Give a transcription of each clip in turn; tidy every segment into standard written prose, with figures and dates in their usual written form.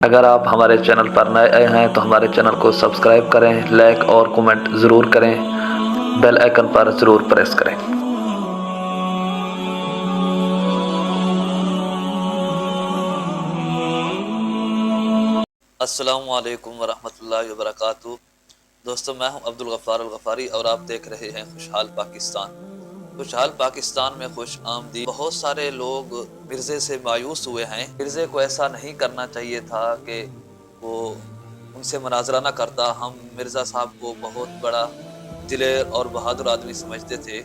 अगर आप हमारे चैनल पर नए हैं तो हमारे चैनल को सब्सक्राइब करें, लाइक और कमेंट ज़रूर करें, बेल आइकन पर ज़रूर प्रेस करें। अस्सलामु अलैकुम वरहमतुल्लाहि वबरकातुहू। दोस्तों, मैं हूं अब्दुल गफ्फार अल-गफ्फारी और आप देख रहे हैं खुशहाल पाकिस्तान। खुशहाल पाकिस्तान में खुश आमदीद। बहुत सारे लोग मिर्ज़े से मायूस हुए हैं। मिर्ज़े को ऐसा नहीं करना चाहिए था कि वो उनसे मुनाजरा ना करता। हम मिर्ज़ा साहब को बहुत बड़ा दिलेर और बहादुर आदमी समझते थे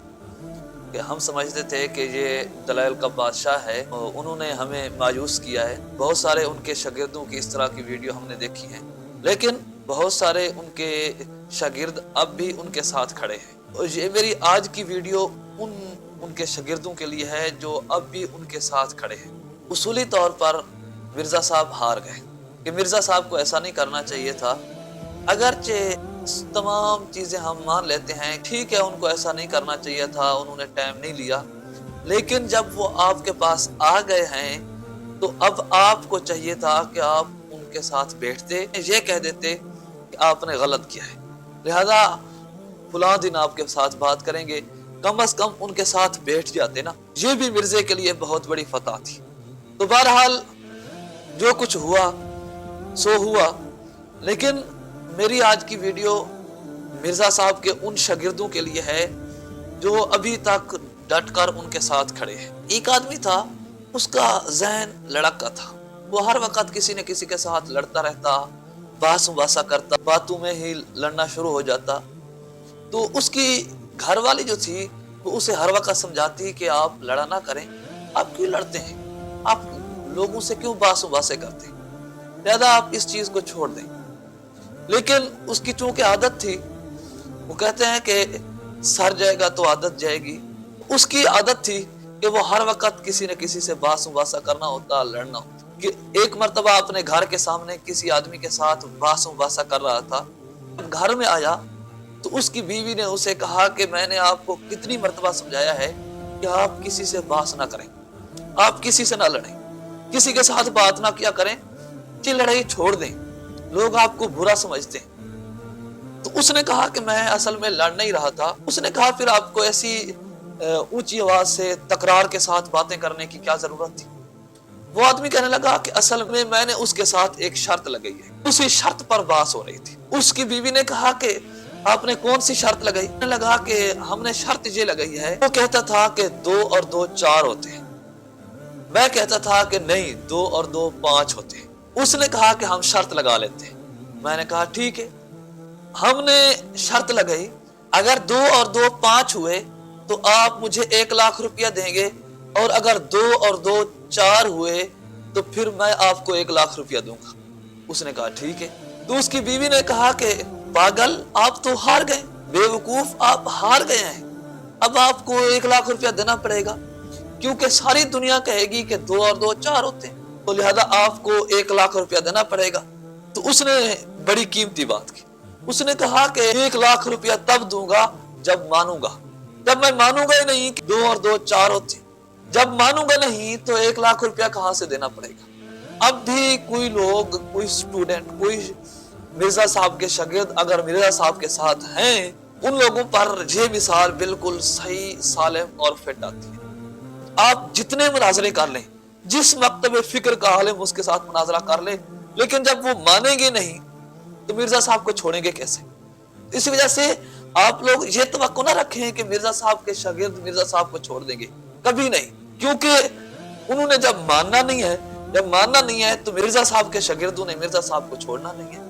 कि हम समझते थे कि ये दलाइल का बादशाह है और उन्होंने हमें मायूस किया है। बहुत सारे उनके शागिर्दों की इस तरह की वीडियो हमने देखी है, लेकिन बहुत सारे उनके शागिर्द अब भी उनके साथ खड़े हैं। और ये मेरी आज की वीडियो उनके शागिर्दों के लिए है जो अब भी उनके साथ खड़े हैं। उसूली तौर पर मिर्ज़ा साहब हार गए कि मिर्ज़ा साहब को ऐसा नहीं करना चाहिए था। अगरचे तमाम चीज़ें हम मान लेते हैं, ठीक है, उनको ऐसा नहीं करना चाहिए था, उन्होंने टाइम नहीं लिया, लेकिन जब वो आपके पास आ गए हैं तो अब आपको चाहिए था कि आप उनके साथ बैठते, ये कह देते कि आपने गलत किया है, लिहाजा फलां दिन आपके साथ बात करेंगे, कम से कम उनके साथ बैठ जाते ना। ये भी मिर्जे के लिए बहुत बड़ी फतह थी। तो बहरहाल जो कुछ हुआ सो हुआ, लेकिन मेरी आज की वीडियो मिर्ज़ा साहब के उन शागिर्दों के लिए है जो अभी तक डट कर उनके साथ खड़े हैं। एक आदमी था, उसका ज़हन लड़का था, वो हर वक्त किसी न किसी के साथ लड़ता रहता, बहस मुबासा करता, बातों में ही लड़ना शुरू हो जाता। तो उसकी घरवाली जो थी वो उसे हर वक्त समझाती कि आप लड़ा ना करें, आप क्यों लड़ते हैं, आप लोगों से क्यों बहस मुबासे करते हैं, लिहाजा आप इस चीज़ को छोड़ दें। लेकिन उसकी चूंकि आदत थी, वो कहते हैं कि सर जाएगा तो आदत जाएगी। उसकी आदत थी कि वो हर वक्त किसी न किसी से बहस मुबासा करना होता, लड़ना होता। कि एक मर्तबा अपने घर के सामने किसी आदमी के साथ बहस मुबासा कर रहा था। घर में आया तो उसकी बीवी ने उसे कहा कि मैंने आपको कितनी मर्तबा समझाया है कि आप किसी से बहस ना करें, आप किसी से ना लड़ें, किसी के साथ बात ना किया करें, कि लड़ाई छोड़ दें, लोग आपको बुरा समझते हैं। तो उसने कहा कि मैं असल में लड़ नहीं रहा था। उसने कहा फिर आपको ऐसी ऊंची आवाज से तकरार के साथ बातें करने की क्या जरूरत थी। वो आदमी कहने लगा कि असल में मैंने उसके साथ एक शर्त लगाई है, उसी शर्त पर बात हो रही थी। उसकी बीवी ने कहा कि आपने कौन सी शर्त लगाई। कहने लगा कि हमने शर्त ये लगाई है। वो कहता था कि 2 और 2 4 होते हैं, मैं कहता था कि नहीं 2 और 2 5 होते हैं। उसने कहा कि हम शर्त लगा लेते हैं। मैंने कहा ठीक है। हमने शर्त लगाई, अगर 2 और 2 5 हुए तो आप मुझे 1 लाख रुपया देंगे, और अगर 2 और 2 4 हुए तो फिर मैं आपको 1 लाख रुपया दूंगा। उसने कहा ठीक है। तो उसकी बीवी ने कहा कि पागल, आप तो हार गए, बेवकूफ, आप हार गए हैं, अब आपको 1 लाख रुपया देना पड़ेगा, क्योंकि सारी दुनिया कहेगी कि 2 और 2 4 होते हैं, तो लिहाजा आपको 1 लाख रुपया देना पड़ेगा। तो उसने बड़ी कीमती बात की। उसने कहा कि 1 लाख रुपया तब दूंगा जब मानूंगा। जब मैं मानूंगा ही नहीं कि 2 और 2 4 होते, जब मानूंगा नहीं तो 1 लाख रुपया कहां से देना पड़ेगा। अब भी कोई लोग, कोई स्टूडेंट, कोई मिर्जा साहब के शागिर्द अगर मिर्जा साहब के साथ हैं, उन लोगों पर ये मिसाल बिल्कुल सही, सालिम और फिट आती है। आप जितने मुनाजरे कर लें, जिस मकतब फिक्र का आलिम उसके साथ मुनाजरा कर ले, लेकिन जब वो मानेंगे नहीं तो मिर्जा साहब को छोड़ेंगे कैसे। इस वजह से आप लोग ये तवक्को ना रखें कि मिर्जा साहब के शागिर्द मिर्जा साहब को छोड़ देंगे, कभी नहीं, क्योंकि उन्होंने जब मानना नहीं है तो मिर्जा साहब के शागिर्दों ने मिर्जा साहब को छोड़ना नहीं है।